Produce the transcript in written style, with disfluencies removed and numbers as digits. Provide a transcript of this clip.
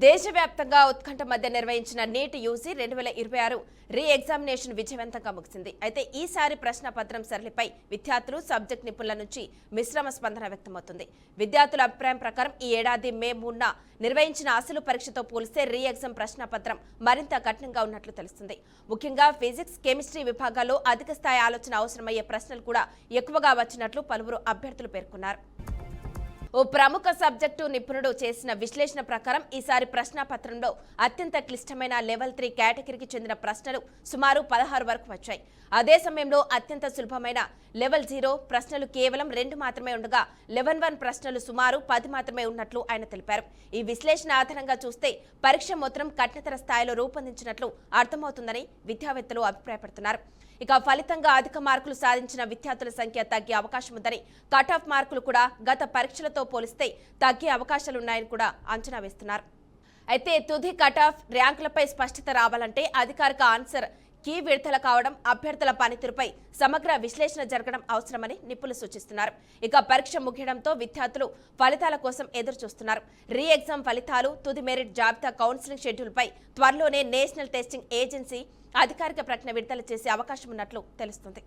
దేశవ్యాప్తంగా ఉత్కంఠ మధ్య నిర్వహించిన నీట్ యూజీ 2026 రీ ఎగ్జామినేషన్ విజయవంతంగా ముగిసింది. అయితే ఈసారి ప్రశ్నపత్రం సరళిపై విద్యార్థులు, సబ్జెక్ట్ నిపుణుల నుంచి మిశ్రమ స్పందన వ్యక్తమవుతుంది. విద్యార్థుల అభిప్రాయం ప్రకారం ఈ ఏడాది మే 3న నిర్వహించిన అసలు పరీక్షతో పోలిస్తే రీ ఎగ్జామ్ ప్రశ్నపత్రం మరింత కఠినంగా ఉన్నట్లు తెలుస్తుంది. ముఖ్యంగా ఫిజిక్స్, కెమిస్ట్రీ విభాగాల్లో అధిక స్థాయి ఆలోచన అవసరమయ్యే ప్రశ్నలు కూడా ఎక్కువగా వచ్చినట్లు పలువురు అభ్యర్థులు పేర్కొన్నారు. ఓ ప్రముఖ సబ్జెక్టు నిపుణుడు చేసిన విశ్లేషణ ప్రకారం ఈసారి ప్రశ్నాపత్రంలో అత్యంత క్లిష్టమైన లెవెల్ 3 కేటగిరీకి చెందిన ప్రశ్నలు సుమారు 16 వరకు వచ్చాయి. అదే సమయంలో అత్యంత సులభమైన లెవెల్ 0 ప్రశ్నలు కేవలం 2 మాత్రమే ఉండగా లెవెల్ 1 ప్రశ్నలు సుమారు 10 మాత్రమే ఉన్నట్లు ఆయన తెలిపారు. ఈ విశ్లేషణ ఆధారంగా చూస్తే పరీక్ష మొత్తం కఠినతర స్థాయిలో రూపొందించినట్లు అర్థమవుతుందని విద్యావేత్తలు అభిప్రాయపడుతున్నారు. ఇక ఫలితంగా అధిక మార్కులు సాధించిన విద్యార్థుల సంఖ్య తగ్గే అవకాశం ఉందని, కట్ ఆఫ్ మార్కులు కూడా గత పరీక్షలతో పోలిస్తే తగ్గే అవకాశాలున్నాయని కూడా అంచనా వేస్తున్నారు. అయితే తుది కట్ ఆఫ్ ర్యాంకులపై స్పష్టత రావాలంటే అధికారిక ఆన్సర్ కీ విడుదల కావడం, అభ్యర్థుల పనితీరుపై సమగ్ర విశ్లేషణ జరగడం అవసరమని నిపుణులు సూచిస్తున్నారు. ఇక పరీక్ష ముగియడంతో విద్యార్థులు ఫలితాల కోసం ఎదురు చూస్తున్నారు. రీ ఎగ్జామ్ ఫలితాలు, తుది మెరిట్ జాబితా, కౌన్సిలింగ్ షెడ్యూల్పై త్వరలోనే నేషనల్ టెస్టింగ్ ఏజెన్సీ అధికారిక ప్రకటన విడుదల చేసే అవకాశం ఉన్నట్లు తెలుస్తుంది.